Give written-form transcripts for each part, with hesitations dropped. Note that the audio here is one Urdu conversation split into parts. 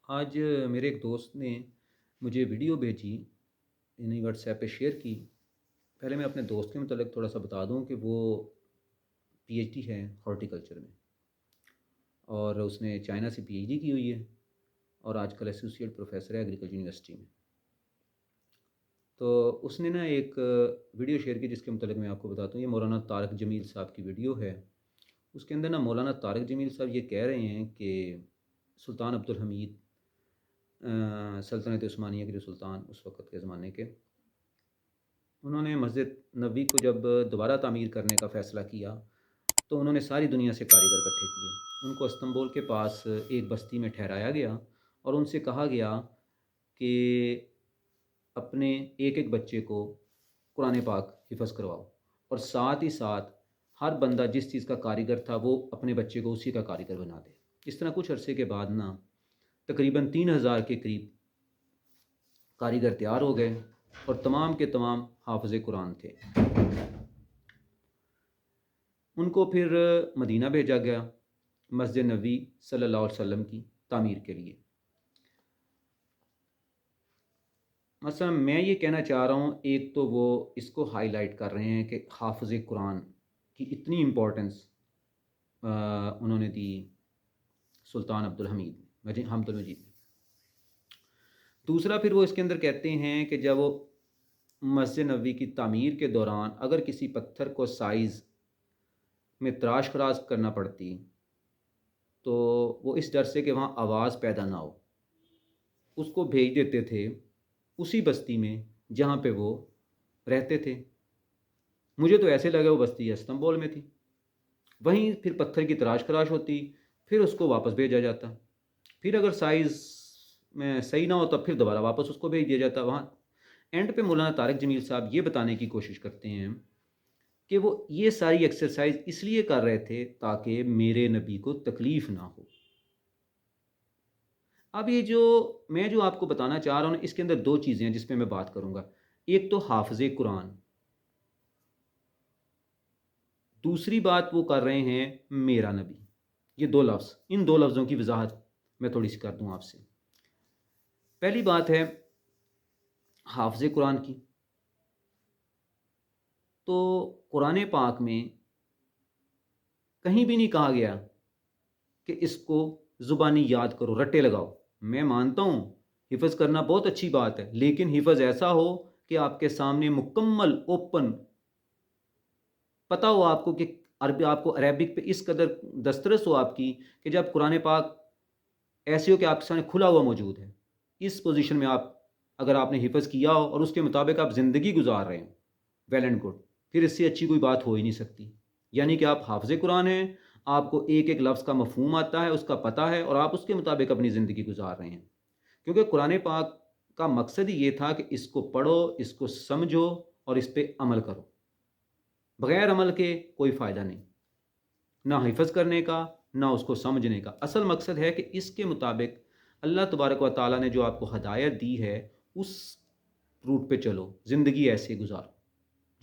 آج میرے ایک دوست نے مجھے ویڈیو بھیجی، یعنی واٹس ایپ پہ شیئر کی۔ پہلے میں اپنے دوست کے متعلق تھوڑا سا بتا دوں کہ وہ پی ایچ ڈی ہے ہارٹیکلچر میں، اور اس نے چائنا سے پی ایچ ڈی کی ہوئی ہے اور آج کل ایسوسیٹ پروفیسر ہے ایگریکلچر یونیورسٹی میں۔ تو اس نے نا ایک ویڈیو شیئر کی جس کے متعلق میں آپ کو بتاتا ہوں۔ یہ مولانا طارق جمیل صاحب کی ویڈیو ہے۔ اس کے اندر نا مولانا طارق جمیل صاحب یہ کہہ رہے ہیں کہ سلطان عبدالحمید، سلطنت عثمانیہ کے جو سلطان اس وقت کے زمانے کے، انہوں نے مسجد نبوی کو جب دوبارہ تعمیر کرنے کا فیصلہ کیا تو انہوں نے ساری دنیا سے کاریگر اکٹھے کیے۔ ان کو استنبول کے پاس ایک بستی میں ٹھہرایا گیا اور ان سے کہا گیا کہ اپنے ایک ایک بچے کو قرآن پاک حفظ کرواؤ، اور ساتھ ہی ساتھ ہر بندہ جس چیز کا کاریگر تھا وہ اپنے بچے کو اسی کا کاریگر بنا دے۔ اس طرح کچھ عرصے کے بعد نا تقریباً 3,000 کے قریب کاریگر تیار ہو گئے اور تمام کے تمام حافظ قرآن تھے۔ ان کو پھر مدینہ بھیجا گیا مسجد نبوی صلی اللہ علیہ وسلم کی تعمیر کے لیے۔ مثلا میں یہ کہنا چاہ رہا ہوں، ایک تو وہ اس کو ہائی لائٹ کر رہے ہیں کہ حافظ قرآن کی اتنی امپورٹنس انہوں نے دی سلطان عبدالحمید حمد المجید نے۔ دوسرا پھر وہ اس کے اندر کہتے ہیں کہ جب وہ مسجد نبوی کی تعمیر کے دوران اگر کسی پتھر کو سائز میں تراش خراش کرنا پڑتی تو وہ اس ڈر سے کہ وہاں آواز پیدا نہ ہو اس کو بھیج دیتے تھے اسی بستی میں جہاں پہ وہ رہتے تھے۔ مجھے تو ایسے لگا وہ بستی استنبول میں تھی۔ وہیں پھر پتھر کی تراش خراش ہوتی، پھر اس کو واپس بھیجا جاتا، پھر اگر سائز میں صحیح نہ ہو تب پھر دوبارہ واپس اس کو بھیج دیا جاتا وہاں۔ اینڈ پہ مولانا طارق جمیل صاحب یہ بتانے کی کوشش کرتے ہیں کہ وہ یہ ساری ایکسرسائز اس لیے کر رہے تھے تاکہ میرے نبی کو تکلیف نہ ہو۔ اب یہ جو آپ کو بتانا چاہ رہا ہوں اس کے اندر دو چیزیں ہیں جس پہ میں بات کروں گا۔ ایک تو حافظ قرآن، دوسری بات وہ کر رہے ہیں میرا نبی۔ یہ دو لفظ، ان دو لفظوں کی وضاحت میں تھوڑی سی کر دوں آپ سے۔ پہلی بات ہے حافظ قرآن کی، تو قرآن پاک میں کہیں بھی نہیں کہا گیا کہ اس کو زبانی یاد کرو، رٹے لگاؤ۔ میں مانتا ہوں حفظ کرنا بہت اچھی بات ہے، لیکن حفظ ایسا ہو کہ آپ کے سامنے مکمل اوپن پتہ ہو آپ کو کہ آپ کو عربک پہ اس قدر دسترس ہو آپ کی کہ جب قرآن پاک ایسے ہو کہ آپ کے سامنے کھلا ہوا موجود ہے، اس پوزیشن میں اگر آپ نے حفظ کیا ہو اور اس کے مطابق آپ زندگی گزار رہے ہیں، ویل اینڈ گڈ، پھر اس سے اچھی کوئی بات ہو ہی نہیں سکتی۔ یعنی کہ آپ حافظ قرآن ہیں، آپ کو ایک ایک لفظ کا مفہوم آتا ہے، اس کا پتہ ہے، اور آپ اس کے مطابق اپنی زندگی گزار رہے ہیں۔ کیونکہ قرآن پاک کا مقصد ہی یہ تھا کہ اس کو پڑھو، اس کو سمجھو اور اس پہ عمل کرو۔ بغیر عمل کے کوئی فائدہ نہیں، نہ حفظ کرنے کا نہ اس کو سمجھنے کا۔ اصل مقصد ہے کہ اس کے مطابق اللہ تبارک و تعالیٰ نے جو آپ کو ہدایت دی ہے اس روٹ پہ چلو، زندگی ایسے گزارو۔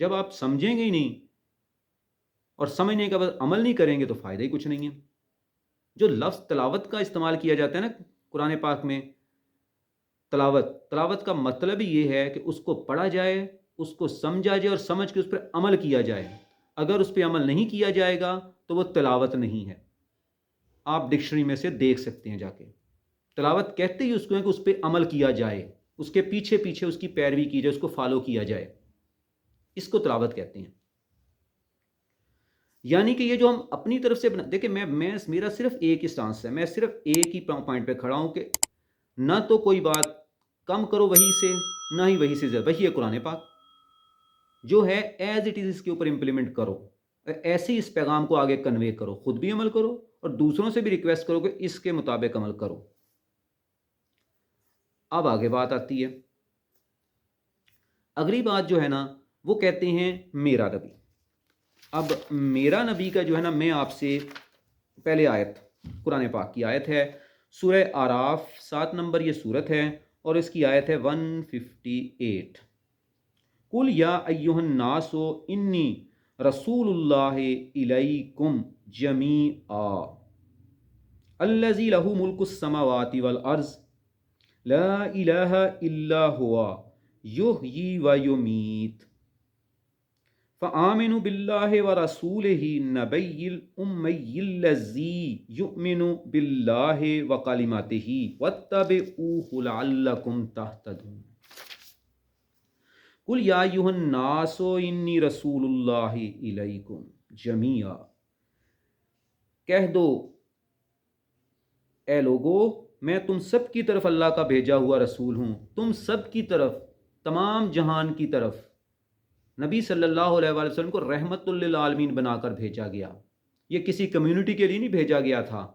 جب آپ سمجھیں گے ہی نہیں اور سمجھنے کے بعد عمل نہیں کریں گے تو فائدہ ہی کچھ نہیں ہے۔ جو لفظ تلاوت کا استعمال کیا جاتا ہے نا قرآن پاک میں، تلاوت کا مطلب ہی یہ ہے کہ اس کو پڑھا جائے، اس کو سمجھا جائے اور سمجھ کے اس پر عمل کیا جائے۔ اگر اس پہ عمل نہیں کیا جائے گا تو وہ تلاوت نہیں ہے۔ آپ ڈکشنری میں سے دیکھ سکتے ہیں جا کے، تلاوت کہتے ہی اس کو ہے کہ اس پہ عمل کیا جائے، اس کے پیچھے پیچھے اس کی پیروی کی جائے، اس کو فالو کیا جائے، اس کو تلاوت کہتے ہیں۔ یعنی کہ یہ جو ہم اپنی طرف سے دیکھیں، میرا صرف ایک ہی سٹانس ہے، میں صرف ایک ہی پوائنٹ پہ کھڑا ہوں کہ نہ تو کوئی بات کم کرو وہی سے، نہ ہی وہی سے زیادہ۔ وہی ہے قرآن پاک، جو ہے ایز اٹ از اس کے اوپر امپلیمنٹ کرو، ایسے ہی اس پیغام کو آگے کنوے کرو، خود بھی عمل کرو اور دوسروں سے بھی ریکویسٹ کرو کہ اس کے مطابق عمل کرو۔ اب آگے بات آتی ہے، اگلی بات جو ہے نا وہ کہتے ہیں میرا نبی۔ اب میرا نبی کا جو ہے نا، میں آپ سے پہلے آیت، قرآن پاک کی آیت ہے، سورہ آراف 7 نمبر یہ سورت ہے اور اس کی آیت ہے 158۔ قل یا ایھا الناس انی رسول اللہ الیکم جمیعا الذی لہ ملک السماوات والارض لا الہ الا ہوا یحیی و یمیت فآمنوا باللہ ورسولہ النبی الأمی الذی یؤمن باللہ وکلماتہ واتبعوہ لعلکم تہتدون قل یا ایھا الناس انی رسول اللہ الیکم جمیعا، کہہ دو اے لوگو میں تم سب کی طرف اللہ کا بھیجا ہوا رسول ہوں، تم سب کی طرف، تمام جہان کی طرف نبی صلی اللہ علیہ وآلہ وسلم کو رحمت للعالمین بنا کر بھیجا گیا۔ یہ کسی کمیونٹی کے لیے نہیں بھیجا گیا تھا۔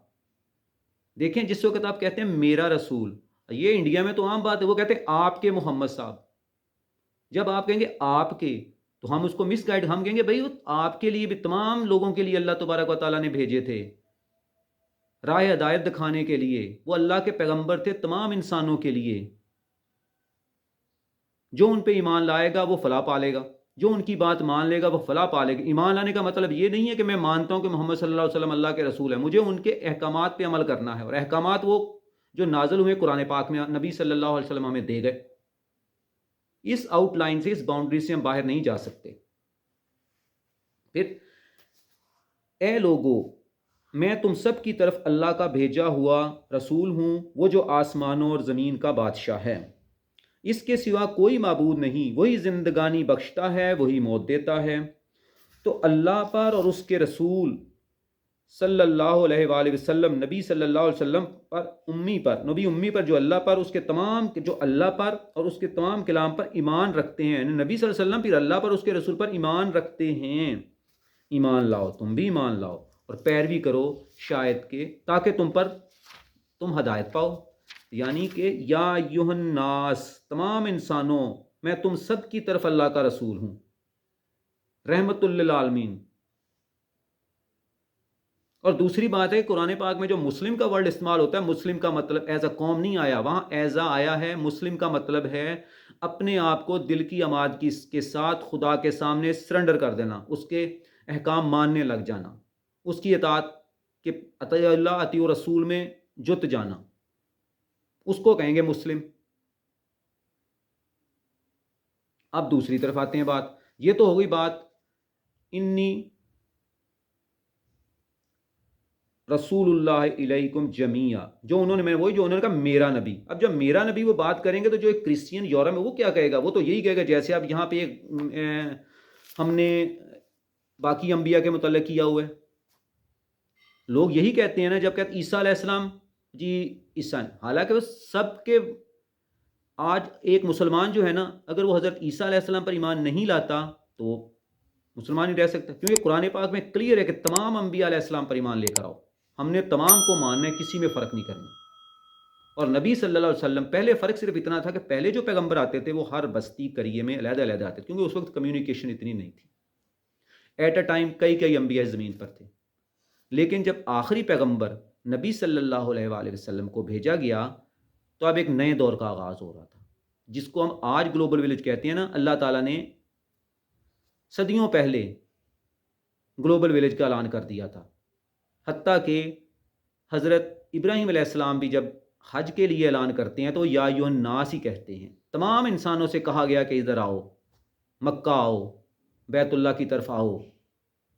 دیکھیں جس وقت آپ کہتے ہیں میرا رسول، یہ انڈیا میں تو عام بات ہے، وہ کہتے ہیں آپ کے محمد صاحب۔ جب آپ کہیں گے آپ کے تو ہم اس کو مس گائیڈ، ہم کہیں گے بھائی آپ کے لیے بھی، تمام لوگوں کے لیے اللہ تبارک و تعالیٰ نے بھیجے تھے راہ ہدایت دکھانے کے لیے، وہ اللہ کے پیغمبر تھے تمام انسانوں کے لیے۔ جو ان پہ ایمان لائے گا وہ فلاح پالے گا، جو ان کی بات مان لے گا وہ فلاح پالے گا۔ ایمان لانے کا مطلب یہ نہیں ہے کہ میں مانتا ہوں کہ محمد صلی اللہ علیہ وسلم اللہ کے رسول ہیں، مجھے ان کے احکامات پہ عمل کرنا ہے، اور احکامات وہ جو نازل ہوئے قرآن پاک میں نبی صلی اللہ علیہ وسلم ہمیں دے گئے۔ اس آؤٹ لائن سے، اس باؤنڈری سے ہم باہر نہیں جا سکتے۔ پھر اے لوگو میں تم سب کی طرف اللہ کا بھیجا ہوا رسول ہوں، وہ جو آسمانوں اور زمین کا بادشاہ ہے، اس کے سوا کوئی معبود نہیں، وہی زندگانی بخشتا ہے، وہی موت دیتا ہے۔ تو اللہ پر اور اس کے رسول صلی اللہ علیہ وآلہ وسلم، نبی صلی اللہ علیہ وسلم پر، امی پر، نبی امی پر، جو اللہ پر، اس کے تمام، جو اللہ پر اور اس کے تمام کلام پر ایمان رکھتے ہیں، یعنی نبی صلی اللہ علیہ وسلم پھر اللہ پر، اس کے رسول پر ایمان رکھتے ہیں، ایمان لاؤ، تم بھی ایمان لاؤ اور پیروی کرو شاید کہ تاکہ تم ہدایت پاؤ۔ یعنی کہ یا ایھا الناس، تمام انسانوں، میں تم سب کی طرف اللہ کا رسول ہوں، رحمت للعالمین۔ اور دوسری بات ہے قرآن پاک میں جو مسلم کا ورڈ استعمال ہوتا ہے، مسلم کا مطلب ایز اے قوم نہیں آیا، وہاں ایز اے آیا ہے۔ مسلم کا مطلب ہے اپنے آپ کو دل کی آمادگی کے ساتھ خدا کے سامنے سرنڈر کر دینا، اس کے احکام ماننے لگ جانا، اس کی اطاعت کہ اطیع اللہ اطیع رسول میں جت جانا، اس کو کہیں گے مسلم۔ اب دوسری طرف آتے ہیں بات، یہ تو ہو گئی بات انی رسول اللہ علیکم جمیعا، جو انہوں نے، وہی جو انہوں نے کہا میرا نبی۔ اب جب میرا نبی وہ بات کریں گے تو جو ایک کرسچین یورپ ہے وہ کیا کہے گا؟ وہ تو یہی کہے گا جیسے اب یہاں پہ ہم نے باقی انبیاء کے متعلق کیا ہوا ہے، لوگ یہی کہتے ہیں نا، جب کہتے عیسیٰ علیہ السلام، جی عیسیٰ، حالانکہ وہ سب کے، آج ایک مسلمان جو ہے نا، اگر وہ حضرت عیسیٰ علیہ السلام پر ایمان نہیں لاتا تو مسلمان ہی رہ سکتا، کیونکہ قرآن پاک میں کلیئر ہے کہ تمام انبیاء علیہ السلام پر ایمان لے کر آؤ، ہم نے تمام کو ماننا ہے، کسی میں فرق نہیں کرنا۔ اور نبی صلی اللہ علیہ وسلم، پہلے فرق صرف اتنا تھا کہ پہلے جو پیغمبر آتے تھے وہ ہر بستی قریے میں علیحدہ علیحدہ آتے تھے، کیونکہ اس وقت کمیونیکیشن اتنی نہیں تھی، ایٹ اے ٹائم کئی انبیاء زمین پر تھے۔ لیکن جب آخری پیغمبر نبی صلی اللہ علیہ وآلہ وسلم کو بھیجا گیا تو اب ایک نئے دور کا آغاز ہو رہا تھا، جس کو ہم آج گلوبل ولیج کہتے ہیں نا۔ اللہ تعالیٰ نے صدیوں پہلے گلوبل ولیج کا اعلان کر دیا تھا، حتیٰ کہ حضرت ابراہیم علیہ السلام بھی جب حج کے لیے اعلان کرتے ہیں تو یا ایھا الناس ہی کہتے ہیں، تمام انسانوں سے کہا گیا کہ ادھر آؤ، مکہ آؤ، بیت اللہ کی طرف آؤ،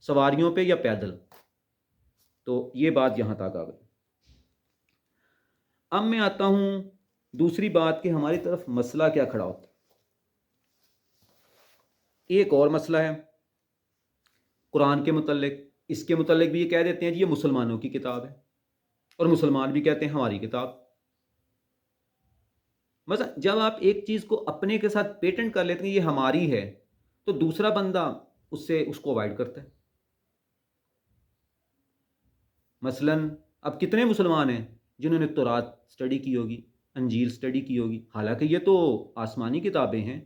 سواریوں پہ یا پیدل۔ تو یہ بات یہاں تک آ گئی۔ اب میں آتا ہوں دوسری بات کہ ہماری طرف مسئلہ کیا کھڑا ہوتا ہے۔ ایک اور مسئلہ ہے قرآن کے متعلق، اس کے متعلق بھی یہ کہہ دیتے ہیں جی یہ مسلمانوں کی کتاب ہے، اور مسلمان بھی کہتے ہیں ہماری کتاب۔ مثلا جب آپ ایک چیز کو اپنے کے ساتھ پیٹنٹ کر لیتے ہیں یہ ہماری ہے، تو دوسرا بندہ اس کو اوائڈ کرتا ہے۔ مثلا اب کتنے مسلمان ہیں جنہوں نے تورات سٹڈی کی ہوگی، انجیل سٹڈی کی ہوگی، حالانکہ یہ تو آسمانی کتابیں ہیں،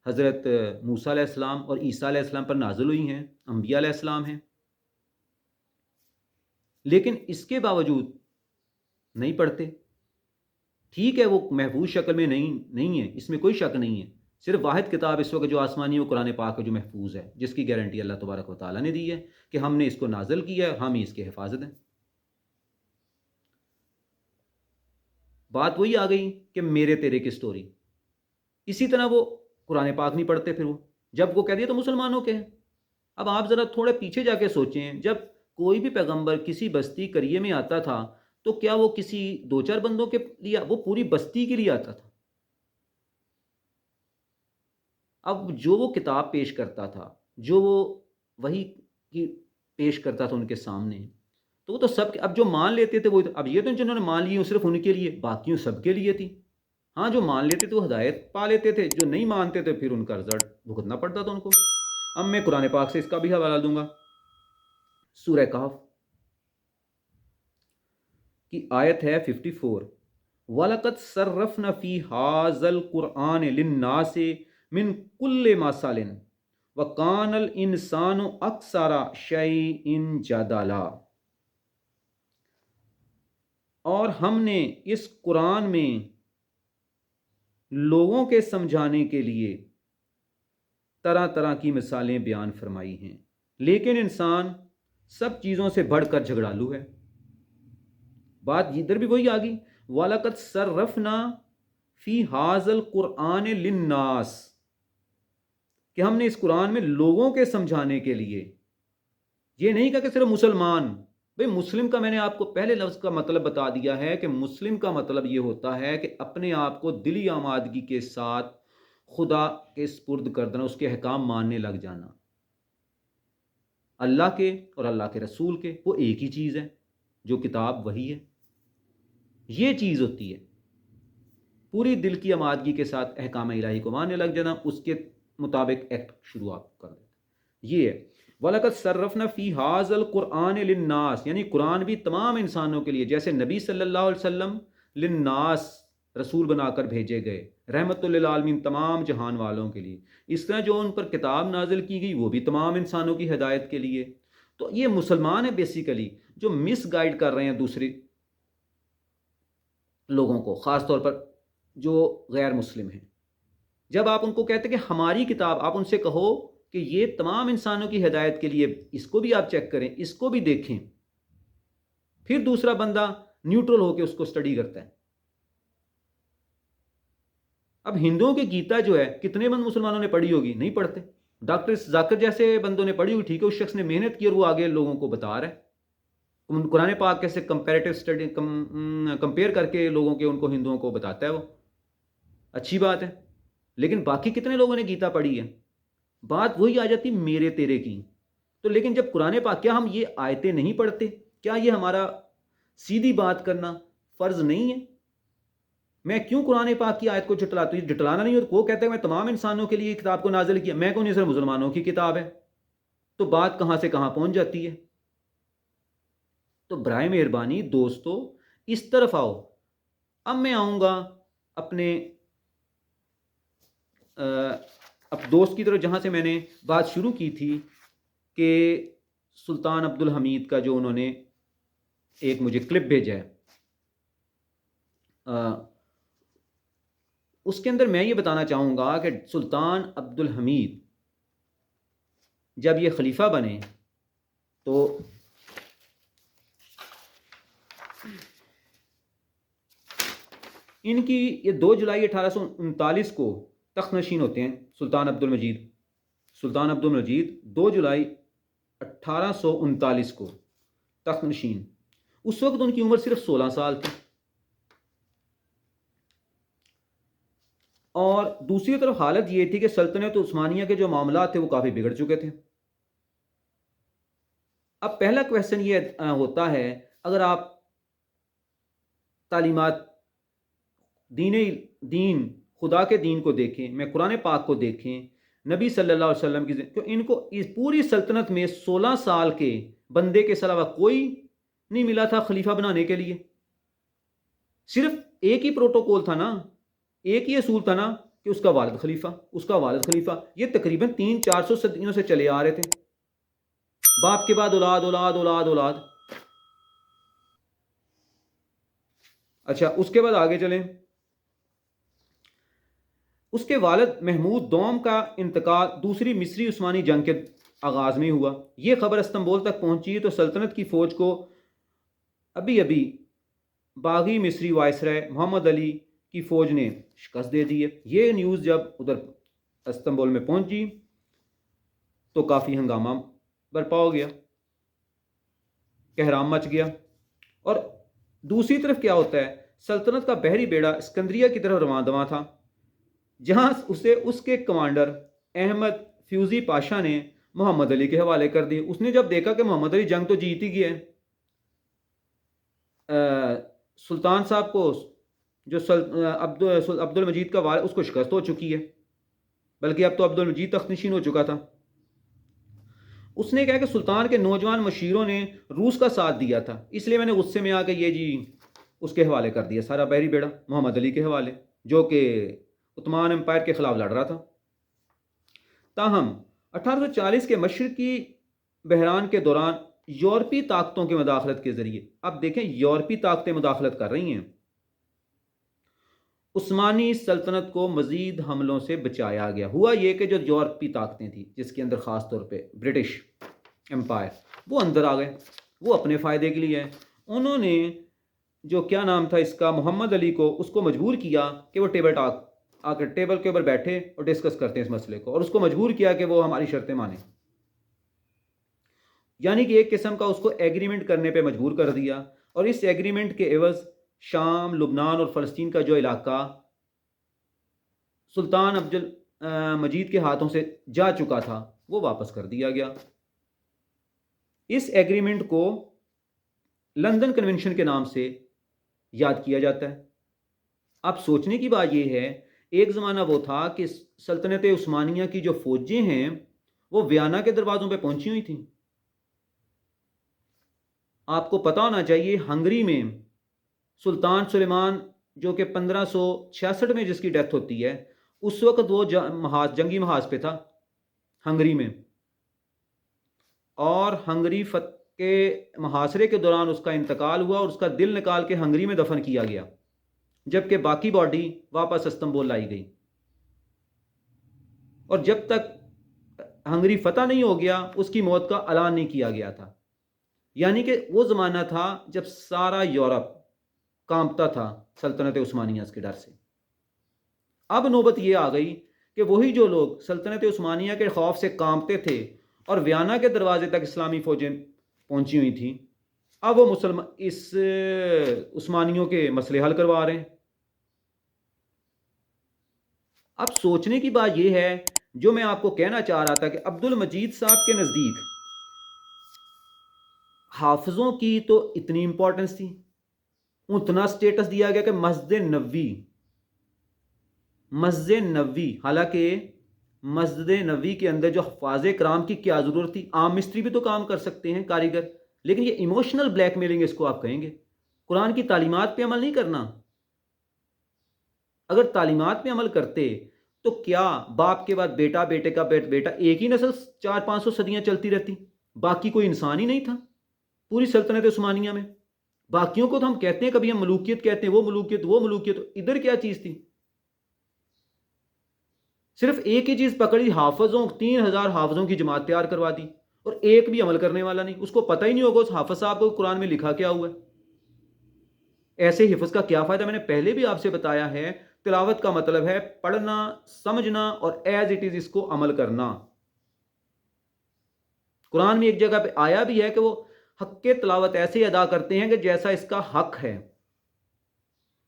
حضرت موسیٰ علیہ السلام اور عیسیٰ علیہ السلام پر نازل ہوئی ہیں، انبیاء علیہ السلام ہیں، لیکن اس کے باوجود نہیں پڑھتے۔ ٹھیک ہے وہ محفوظ شکل میں نہیں ہے، اس میں کوئی شک نہیں ہے، صرف واحد کتاب اس وقت جو آسمانی و قرآن پاک ہے جو محفوظ ہے، جس کی گارنٹی اللہ تبارک و تعالیٰ نے دی ہے کہ ہم نے اس کو نازل کیا ہے، ہم ہی اس کے حفاظت ہیں۔ بات وہی آ گئی کہ میرے تیرے کی سٹوری. اسی طرح وہ قرآن پاک نہیں پڑھتے، پھر وہ جب وہ کہہ دیا تو مسلمانوں کے ہیں. اب آپ ذرا تھوڑے پیچھے جا کے سوچیں، جب کوئی بھی پیغمبر کسی بستی قریے میں آتا تھا تو کیا وہ کسی دو چار بندوں کے لیے، وہ پوری بستی کے لیے آتا تھا. اب جو وہ کتاب پیش کرتا تھا، جو وہ وہی کی پیش کرتا تھا ان کے سامنے، تو وہ تو سب اب جو مان لیتے تھے وہ، اب یہ تو جنہوں نے مان لی وہ صرف ان کے لیے، باقیوں سب کے لیے تھی. ہاں جو مان لیتے تھے وہ ہدایت پا لیتے تھے، جو نہیں مانتے تھے پھر ان کا رزلٹ بھگتنا پڑتا تھا ان کو. اب میں قرآن پاک سے اس کا بھی حوالہ دوں گا. سورہ کہف کی آیت ہے 54، وَلَقَدْ صَرَّفْنَا فِي هَٰذَا الْقُرْآنِ لِلنَّاسِ مِنْ كُلِّ مَثَلٍ وَكَانَ الْإِنسَانُ أَكْثَرَ شَيْءٍ جَدَلًا. اور ہم نے اس قرآن میں لوگوں کے سمجھانے کے لیے طرح طرح کی مثالیں بیان فرمائی ہیں، لیکن انسان سب چیزوں سے بڑھ کر جھگڑالو ہے. بات ادھر بھی وہی آ گئی، وَلَقَدْ صَرَّفْنَا فِي هَٰذَا الْقُرْآنِ لِلنَّاسِ، کہ ہم نے اس قرآن میں لوگوں کے سمجھانے کے لیے. یہ نہیں کہا کہ صرف مسلمان. بھئی مسلم کا میں نے آپ کو پہلے لفظ کا مطلب بتا دیا ہے کہ مسلم کا مطلب یہ ہوتا ہے کہ اپنے آپ کو دلی آمادگی کے ساتھ خدا کے سپرد کر دینا، اس کے احکام ماننے لگ جانا. اللہ کے اور اللہ کے رسول کے وہ ایک ہی چیز ہے، جو کتاب وہی ہے. یہ چیز ہوتی ہے پوری دل کی آمادگی کے ساتھ احکام الہی کو ماننے لگ جانا، اس کے مطابق ایکٹ شروع آپ کر دیتے. یہ ہے وَلَقَدْ صَرَّفْنَا فِي هَٰذَا الْقُرْآنِ لِلنَّاسِ، یعنی قرآن بھی تمام انسانوں کے لیے، جیسے نبی صلی اللہ علیہ وسلم للناس رسول بنا کر بھیجے گئے، رحمت للعالمین تمام جہان والوں کے لیے. اس طرح جو ان پر کتاب نازل کی گئی وہ بھی تمام انسانوں کی ہدایت کے لیے. تو یہ مسلمان ہیں بیسیکلی، جو مس گائیڈ کر رہے ہیں دوسرے لوگوں کو، خاص طور پر جو غیر مسلم ہیں. جب آپ ان کو کہتے ہیں کہ ہماری کتاب، آپ ان سے کہو کہ یہ تمام انسانوں کی ہدایت کے لیے، اس کو بھی آپ چیک کریں، اس کو بھی دیکھیں. پھر دوسرا بندہ نیوٹرل ہو کے اس کو سٹڈی کرتا ہے. اب ہندوؤں کی گیتا جو ہے کتنے بند مسلمانوں نے پڑھی ہوگی؟ نہیں پڑھتے. ڈاکٹر ذاکر جیسے بندوں نے پڑھی ہوئی، ٹھیک ہے، اس شخص نے محنت کی اور وہ آگے لوگوں کو بتا رہا ہے. قرآن پاک کیسے کمپیریٹیو اسٹڈی کمپیئر کر کے لوگوں کے، ان کو ہندوؤں کو بتاتا ہے، وہ اچھی بات ہے. لیکن باقی کتنے لوگوں نے گیتا پڑھی ہے؟ بات وہی آ جاتی میرے تیرے کی. تو لیکن جب قرآن پاک، کیا ہم یہ آیتیں نہیں پڑھتے؟ کیا یہ ہمارا سیدھی بات کرنا فرض نہیں ہے؟ میں کیوں قرآن پاک کی آیت کو جھٹلاتا ہوں؟ جھٹلانا نہیں ہوتا. وہ کہتے ہیں میں تمام انسانوں کے لیے کتاب کو نازل کیا، میں کون، یہ صرف مسلمانوں کی کتاب ہے. تو بات کہاں سے کہاں پہنچ جاتی ہے. تو برائے مہربانی دوستو اس طرف آؤ. اب میں آؤں گا اپنے اب دوست کی طرف، جہاں سے میں نے بات شروع کی تھی کہ سلطان عبد الحمید کا جو انہوں نے ایک مجھے کلپ بھیجا ہے، اس کے اندر میں یہ بتانا چاہوں گا کہ سلطان عبد الحمید جب یہ خلیفہ بنے تو ان کی یہ 2 جولائی 1839 کو تخت نشین ہوتے ہیں سلطان عبد المجید. سلطان عبد المجید 2 جولائی 1839 کو تخت نشین. اس وقت ان کی عمر صرف 16 سال تھی. اور دوسری طرف حالت یہ تھی کہ سلطنت عثمانیہ کے جو معاملات تھے وہ کافی بگڑ چکے تھے. اب پہلا کویسچن یہ ہوتا ہے، اگر آپ تعلیمات دین خدا کے دین کو دیکھیں، میں قرآن پاک کو دیکھیں، نبی صلی اللہ علیہ وسلم کی، تو ان کو اس پوری سلطنت میں 16 سال کے بندے کے علاوہ کوئی نہیں ملا تھا خلیفہ بنانے کے لیے. صرف ایک ہی پروٹوکول تھا نا، ایک ہی اصول تھا نا کہ اس کا والد خلیفہ، اس کا والد خلیفہ. یہ تقریباً 300-400 صدیوں سے چلے آ رہے تھے، باپ کے بعد اولاد اولاد اولاد اولاد. اچھا اس کے بعد آگے چلیں. اس کے والد محمود دوم کا انتقال دوسری مصری عثمانی جنگ کے آغاز میں ہوا. یہ خبر استنبول تک پہنچی تو سلطنت کی فوج کو ابھی باغی مصری وائسرائے محمد علی کی فوج نے شکست دے دی ہے۔ یہ نیوز جب ادھر استنبول میں پہنچی تو کافی ہنگامہ برپا ہو گیا، کہرام مچ گیا۔ اور دوسری طرف کیا ہوتا ہے، سلطنت کا بحری بیڑا اسکندریہ کی طرف رواں دواں تھا، جہاں اسے اس کے کمانڈر احمد فیوزی پاشا نے محمد علی کے حوالے کر دی۔ اس نے جب دیکھا کہ محمد علی جنگ تو جیت ہی گیا ہے، سلطان صاحب کو جو عبد المجید کا والد، اس کو شکست ہو چکی ہے، بلکہ اب تو عبد المجید تخت نشین ہو چکا تھا۔ اس نے کہا کہ سلطان کے نوجوان مشیروں نے روس کا ساتھ دیا تھا، اس لیے میں نے غصے میں آ کے یہ جی اس کے حوالے کر دیا سارا بحری بیڑا محمد علی کے حوالے، جو کہ عثمان امپائر کے خلاف لڑ رہا تھا۔ تاہم 1840 کے مشرقی بحران کے دوران یورپی طاقتوں کی مداخلت کے ذریعے، اب دیکھیں یورپی طاقتیں مداخلت کر رہی ہیں، عثمانی سلطنت کو مزید حملوں سے بچایا گیا۔ ہوا یہ کہ جو یورپی طاقتیں تھیں، جس کے اندر خاص طور پہ برٹش امپائر، وہ اندر آ گئے، وہ اپنے فائدے کے لیے ہیں۔ انہوں نے جو کیا نام تھا اس کا، محمد علی کو، اس کو مجبور کیا کہ وہ ٹیبل ٹاک آ کر ٹیبل کے اوپر بیٹھے اور ڈسکس کرتے ہیں اس مسئلے کو، اور اس کو مجبور کیا کہ وہ ہماری شرطیں مانیں، یعنی کہ ایک قسم کا اس کو ایگریمنٹ کرنے پہ مجبور کر دیا۔ اور اس ایگریمنٹ کے عوض شام، لبنان اور فلسطین کا جو علاقہ سلطان عبد المجید کے ہاتھوں سے جا چکا تھا، وہ واپس کر دیا گیا۔ اس ایگریمنٹ کو لندن کنونشن کے نام سے یاد کیا جاتا ہے۔ اب سوچنے کی بات یہ ہے، ایک زمانہ وہ تھا کہ سلطنت عثمانیہ کی جو فوجیں ہیں وہ ویانا کے دروازوں پہ پہنچی ہوئی تھیں۔ آپ کو پتہ ہونا چاہیے، ہنگری میں سلطان سلیمان جو کہ 1566 میں جس کی ڈیتھ ہوتی ہے، اس وقت وہ جنگی محاذ پہ تھا ہنگری میں، اور ہنگری کے محاصرے کے دوران اس کا انتقال ہوا اور اس کا دل نکال کے ہنگری میں دفن کیا گیا، جبکہ باقی باڈی واپس استنبول لائی گئی۔ اور جب تک ہنگری فتح نہیں ہو گیا، اس کی موت کا اعلان نہیں کیا گیا تھا۔ یعنی کہ وہ زمانہ تھا جب سارا یورپ کانپتا تھا سلطنت عثمانیہ کے ڈر سے۔ اب نوبت یہ آ گئی کہ وہی جو لوگ سلطنت عثمانیہ کے خوف سے کانپتے تھے اور ویانا کے دروازے تک اسلامی فوجیں پہنچی ہوئی تھیں، اب وہ اس عثمانیوں کے مسئلے حل کروا رہے ہیں۔ اب سوچنے کی بات یہ ہے، جو میں آپ کو کہنا چاہ رہا تھا کہ عبد المجید صاحب کے نزدیک حافظوں کی تو اتنی امپورٹنس تھی، اتنا سٹیٹس دیا گیا کہ مسجد نبوی، حالانکہ مسجد نبوی کے اندر جو حفاظ کرام کی کیا ضرورت تھی، عام مستری بھی تو کام کر سکتے ہیں، کاریگر، لیکن یہ ایموشنل بلیک میلنگ اس کو آپ کہیں گے۔ قرآن کی تعلیمات پہ عمل نہیں کرنا۔ اگر تعلیمات پہ عمل کرتے تو کیا باپ کے بعد بیٹا، بیٹے کا بیٹا، ایک ہی نسل 400-500 صدیاں چلتی رہتی، باقی کوئی انسان ہی نہیں تھا پوری سلطنت عثمانیہ میں؟ باقیوں کو تو ہم کہتے ہیں، کبھی ہم ملوکیت کہتے ہیں، وہ ملوکیت، ادھر کیا چیز تھی؟ صرف ایک ہی چیز پکڑی، حافظوں، 3000 حافظوں کی جماعت تیار کروا دی، اور ایک بھی عمل کرنے والا نہیں۔ اس کو پتہ ہی نہیں ہوگا اس حافظ صاحب کو قرآن میں لکھا کیا ہوا ہے۔ ایسے حفظ کا کیا فائدہ؟ میں نے پہلے بھی آپ سے بتایا ہے، تلاوت کا مطلب ہے پڑھنا، سمجھنا اور ایز اٹ از اس کو عمل کرنا۔ قرآن میں ایک جگہ پہ آیا بھی ہے کہ وہ حق کے تلاوت ایسے ادا کرتے ہیں کہ جیسا اس کا حق ہے،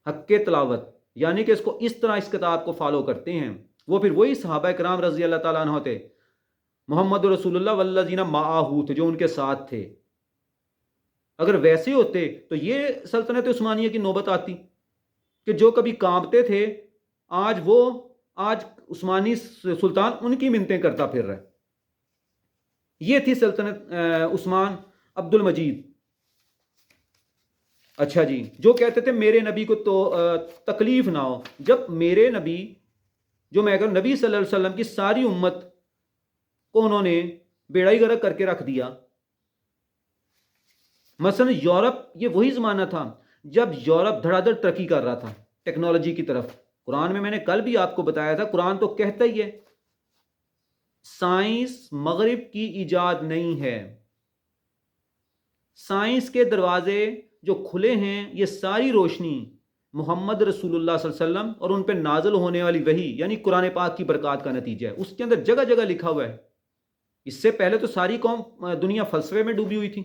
حق کے تلاوت، یعنی کہ اس کو اس طرح اس کتاب کو فالو کرتے ہیں۔ وہ پھر وہی صحابہ کرام رضی اللہ تعالیٰ عنہ تھے، محمد رسول اللہ والذین معہ تھے، جو ان کے ساتھ تھے۔ اگر ویسے ہوتے تو یہ سلطنت عثمانیہ کی نوبت آتی کہ جو کبھی کانپتے تھے، آج عثمانی سلطان ان کی منتیں کرتا پھر رہا ہے۔ یہ تھی سلطنت عثمان عبد المجید۔ اچھا جی، جو کہتے تھے میرے نبی کو تو تکلیف نہ ہو، جب میرے نبی، جو میں کہوں نبی صلی اللہ علیہ وسلم کی ساری امت کو انہوں نے بیڑا ہی غرق کر کے رکھ دیا۔ مثلا یورپ، یہ وہی زمانہ تھا جب یورپ دھڑا دھڑ ترقی کر رہا تھا ٹیکنالوجی کی طرف۔ قرآن میں نے کل بھی آپ کو بتایا تھا، قرآن تو کہتا ہی ہے سائنس مغرب کی ایجاد نہیں ہے، سائنس کے دروازے جو کھلے ہیں یہ ساری روشنی محمد رسول اللہ صلی اللہ علیہ وسلم اور ان پہ نازل ہونے والی وحی یعنی قرآن پاک کی برکات کا نتیجہ ہے. اس کے اندر جگہ جگہ لکھا ہوا ہے. اس سے پہلے تو ساری قوم دنیا فلسفے میں ڈوبی ہوئی تھی,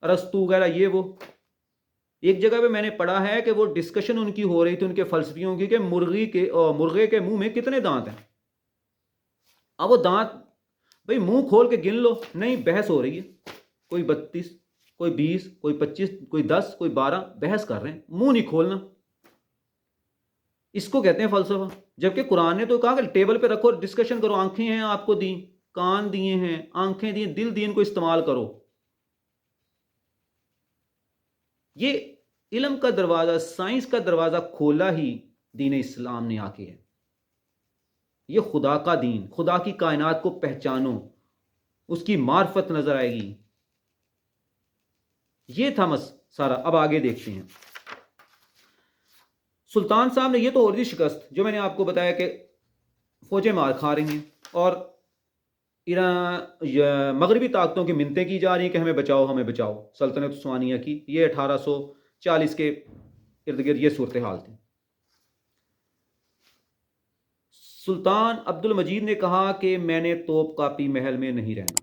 ارسطو وغیرہ یہ وہ. ایک جگہ پہ میں نے پڑھا ہے کہ وہ ڈسکشن ان کی ہو رہی تھی ان کے فلسفیوں کی کہ مرغے کے منہ میں کتنے دانت ہیں. اب وہ دانت بھئی منہ کھول کے گن لو, نہیں, بحث ہو رہی ہے. کوئی 32, کوئی 20, کوئی 25, کوئی 10, کوئی 12, بحث کر رہے ہیں, منہ نہیں کھولنا. اس کو کہتے ہیں فلسفہ. جبکہ قرآن نے تو کہا کہ ٹیبل پہ رکھو, ڈسکشن کرو. آنکھیں ہیں آپ کو دی, کان دیے ہیں, آنکھیں دی, دل دیے, ان کو استعمال کرو. یہ علم کا دروازہ, سائنس کا دروازہ کھولا ہی دین اسلام نے آ کے ہے. یہ خدا کا دین, خدا کی کائنات کو پہچانو, اس کی معرفت نظر آئے گی. یہ تھا سارا. اب آگے دیکھتے ہیں. سلطان صاحب نے یہ تو اور دی شکست جو میں نے آپ کو بتایا کہ فوجیں مار کھا رہی ہیں اور مغربی طاقتوں کی منتیں کی جا رہی ہیں کہ ہمیں بچاؤ, ہمیں بچاؤ. سلطنت عثمانیہ کی یہ 1840 کے ارد گرد یہ صورتحال تھی. سلطان عبد المجید نے کہا کہ میں نے توپ کاپی محل میں نہیں رہنا.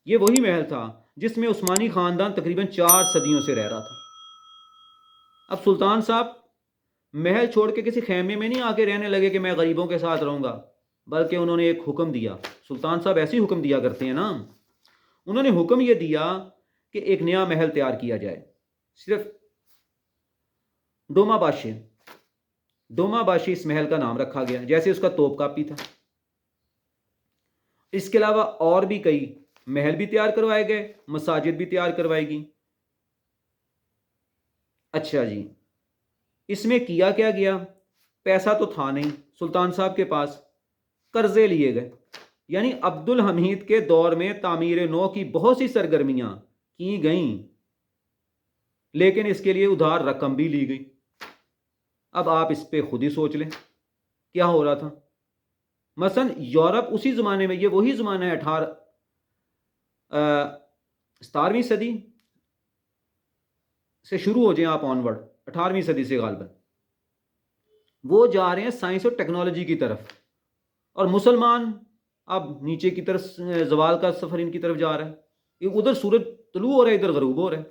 یہ وہی محل تھا جس میں عثمانی خاندان تقریباً 4 صدیوں سے رہ رہا تھا. اب سلطان صاحب محل چھوڑ کے کسی خیمے میں نہیں آ کے رہنے لگے کہ میں غریبوں کے ساتھ رہوں گا, بلکہ انہوں نے ایک حکم دیا. سلطان صاحب ایسے ہی حکم دیا کرتے ہیں نا. انہوں نے حکم یہ دیا کہ ایک نیا محل تیار کیا جائے. صرف ڈوما باشی اس محل کا نام رکھا گیا, جیسے اس کا توپ کاپی تھا. اس کے علاوہ اور بھی کئی محل بھی تیار کروائے گئے, مساجد بھی تیار کروائی گئی. اچھا جی, اس میں کیا گیا؟ پیسہ تو تھا نہیں سلطان صاحب کے پاس, قرضے لیے گئے. یعنی عبد الحمید کے دور میں تعمیر نو کی بہت سی سرگرمیاں کی گئیں, لیکن اس کے لیے ادھار رقم بھی لی گئی. اب آپ اس پہ خود ہی سوچ لیں کیا ہو رہا تھا. مثلا یورپ اسی زمانے میں, یہ وہی زمانہ ہے 17ویں صدی سے شروع ہو جائیں آپ آن ورڈ, 18ویں صدی سے غالباً وہ جا رہے ہیں سائنس اور ٹیکنالوجی کی طرف, اور مسلمان اب نیچے کی طرف زوال کا سفر ان کی طرف جا رہا ہے. ادھر سورج طلوع ہو رہا ہے, ادھر غروب ہو رہا ہے.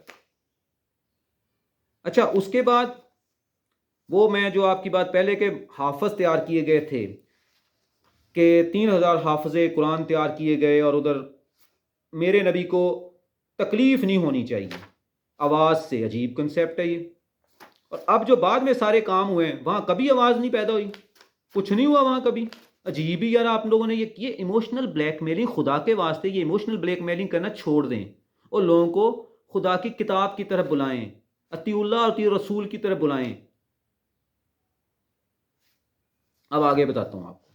اچھا, اس کے بعد وہ میں جو آپ کی بات پہلے کے حافظ تیار کیے گئے تھے کہ 3000 حافظ قرآن تیار کیے گئے, اور ادھر میرے نبی کو تکلیف نہیں ہونی چاہیے آواز سے. عجیب کنسیپٹ ہے یہ. اور اب جو بعد میں سارے کام ہوئے ہیں وہاں کبھی آواز نہیں پیدا ہوئی, کچھ نہیں ہوا وہاں کبھی. عجیب ہی یار, آپ لوگوں نے یہ ایموشنل بلیک میلنگ, خدا کے واسطے یہ ایموشنل بلیک میلنگ کرنا چھوڑ دیں اور لوگوں کو خدا کی کتاب کی طرف بلائیں, اطیع اللہ اور اطیع رسول کی طرف بلائیں. اب آگے بتاتا ہوں آپ کو.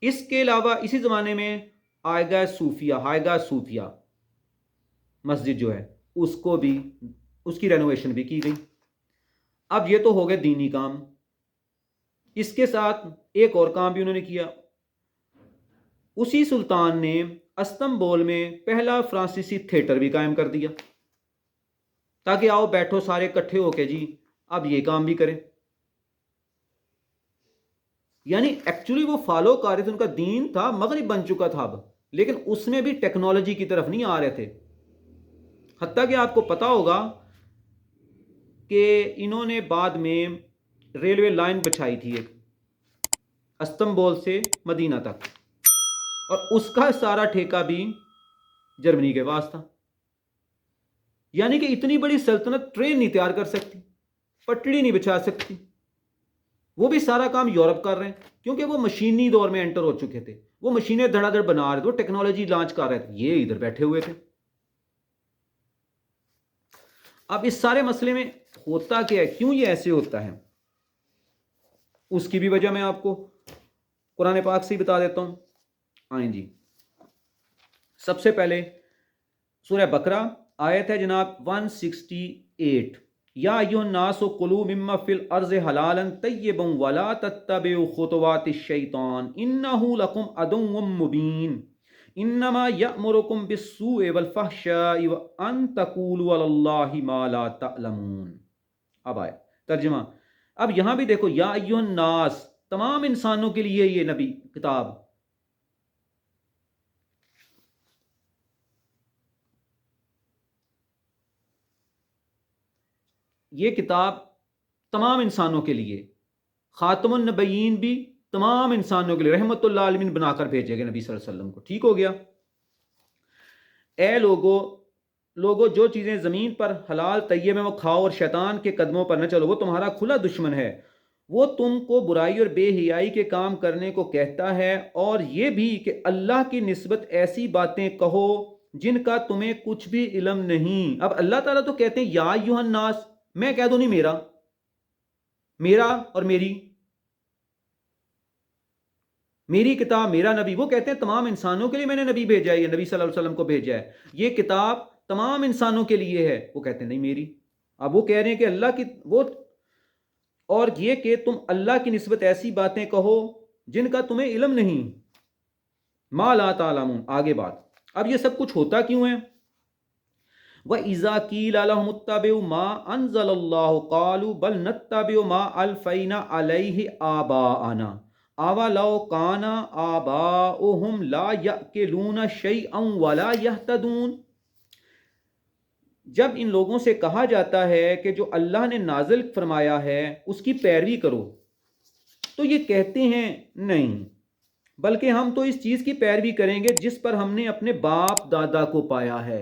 اس کے علاوہ اسی زمانے میں ہائیگاہ صوفیہ مسجد جو ہے اس کو بھی, اس کی رینوویشن بھی کی گئی. اب یہ تو ہو گئے دینی کام. اس کے ساتھ ایک اور کام بھی انہوں نے کیا. اسی سلطان نے استنبول میں پہلا فرانسیسی تھیٹر بھی قائم کر دیا تاکہ آؤ بیٹھو سارے اکٹھے ہو کے جی اب یہ کام بھی کریں. یعنی ایکچولی وہ فالو کر رہے تھے, ان کا دین تھا مغرب بن چکا تھا اب, لیکن اس میں بھی ٹیکنالوجی کی طرف نہیں آ رہے تھے. حتیٰ کہ آپ کو پتا ہوگا کہ انہوں نے بعد میں ریلوے لائن بچھائی تھی ایک استنبول سے مدینہ تک, اور اس کا سارا ٹھیکہ بھی جرمنی کے پاس تھا. یعنی کہ اتنی بڑی سلطنت ٹرین نہیں تیار کر سکتی, پٹڑی نہیں بچھا سکتی. وہ بھی سارا کام یورپ کر رہے ہیں کیونکہ وہ مشینی دور میں انٹر ہو چکے تھے. وہ مشینیں دھڑا دھڑ بنا رہے تھے, وہ ٹیکنالوجی لانچ کر رہے تھے, یہ ادھر بیٹھے ہوئے تھے. اب اس سارے مسئلے میں ہوتا کیا ہے, کیوں یہ ایسے ہوتا ہے, اس کی بھی وجہ میں آپ کو قرآن پاک سے ہی بتا دیتا ہوں. آئیں جی, سب سے پہلے سورہ بقرہ آیت ہے جناب 168, یا ایھا الناس کلوا مما فی الارض حلالا طیبا ولا تتبعوا خطوات الشیطان انہ لکم عدو مبین انما یأمرکم بالسوء والفحشاء وان تقولوا علی اللہ ما لا تعلمون. اب آئے ترجمہ. اب یہاں بھی دیکھو یا ایھا الناس، تمام انسانوں کے لیے یہ نبی کتاب. یہ کتاب تمام انسانوں کے لیے، خاتم النبیین بھی تمام انسانوں کے لیے رحمت اللہ عالمین بنا کر بھیجے گئے نبی صلی اللہ علیہ وسلم کو. ٹھیک ہو گیا. اے لوگو جو چیزیں زمین پر حلال طیب ہیں وہ کھاؤ اور شیطان کے قدموں پر نہ چلو، وہ تمہارا کھلا دشمن ہے. وہ تم کو برائی اور بے حیائی کے کام کرنے کو کہتا ہے، اور یہ بھی کہ اللہ کی نسبت ایسی باتیں کہو جن کا تمہیں کچھ بھی علم نہیں. اب اللہ تعالیٰ تو کہتے ہیں یا ایھا الناس، میں کہہ دوں نہیں میرا اور میری کتاب، میرا نبی. وہ کہتے ہیں تمام انسانوں کے لیے میں نے نبی بھیجا ہے، یہ نبی صلی اللہ علیہ وسلم کو بھیجا ہے، یہ کتاب تمام انسانوں کے لیے ہے. وہ کہتے ہیں نہیں میری. اب وہ کہہ رہے ہیں کہ اللہ کی وہ، اور یہ کہ تم اللہ کی نسبت ایسی باتیں کہو جن کا تمہیں علم نہیں. ما لا تعلمون. آگے بات. اب یہ سب کچھ ہوتا کیوں ہے؟ وَإِذَا قِيلَ لَهُمُ اتَّبِعُوا مَا أَنزَلَ اللَّهُ قَالُوا بَلْ نَتَّبِعُ مَا أَلْفَيْنَا عَلَيْهِ آبَاءَنَا أَوَلَوْ كَانَ آبَاؤُهُمْ لَا يَأْكُلُونَ شَيْئًا وَلَا يَهْتَدُونَ. جب ان لوگوں سے کہا جاتا ہے کہ جو اللہ نے نازل فرمایا ہے اس کی پیروی کرو، تو یہ کہتے ہیں نہیں، بلکہ ہم تو اس چیز کی پیروی کریں گے جس پر ہم نے اپنے باپ دادا کو پایا ہے.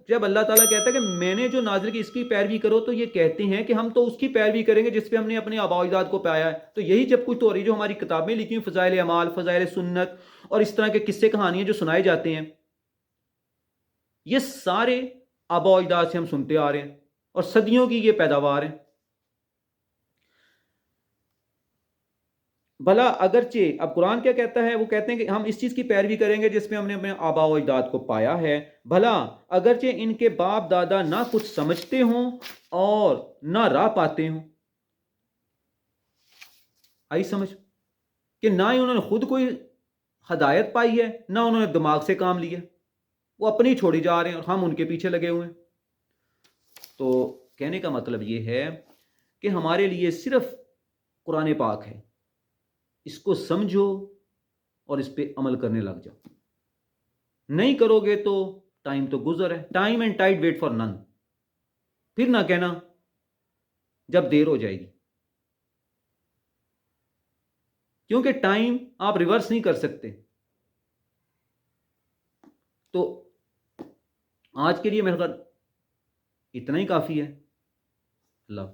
جب اللہ تعالیٰ کہتا ہے کہ میں نے جو نازل کی اس کی پیروی کرو، تو یہ کہتے ہیں کہ ہم تو اس کی پیروی کریں گے جس پہ ہم نے اپنے آباء و اجداد کو پایا ہے. تو یہی جب کچھ تو ہو رہی جو ہماری کتابیں لکھی ہیں، فضائل اعمال، فضائل سنت اور اس طرح کے قصے کہانیاں جو سنائے جاتے ہیں، یہ سارے آباء و اجداد سے ہم سنتے آ رہے ہیں اور صدیوں کی یہ پیداوار ہیں. بھلا اگرچہ اب قرآن کیا کہتا ہے؟ وہ کہتے ہیں کہ ہم اس چیز کی پیروی کریں گے جس میں ہم نے اپنے آباء و اجداد کو پایا ہے. بھلا اگرچہ ان کے باپ دادا نہ کچھ سمجھتے ہوں اور نہ راہ پاتے ہوں. آئی سمجھ کہ نہ ہی انہوں نے خود کوئی ہدایت پائی ہے، نہ انہوں نے دماغ سے کام لیا، وہ اپنی چھوڑی جا رہے ہیں اور ہم ان کے پیچھے لگے ہوئے ہیں. تو کہنے کا مطلب یہ ہے کہ ہمارے لیے صرف قرآن پاک ہے، اس کو سمجھو اور اس پہ عمل کرنے لگ جاؤ. نہیں کرو گے تو ٹائم تو گزر ہے. Time and tide wait for none. پھر نہ کہنا جب دیر ہو جائے گی، کیونکہ ٹائم آپ ریورس نہیں کر سکتے. تو آج کے لیے میرے خیال اتنا ہی کافی ہے. اللہ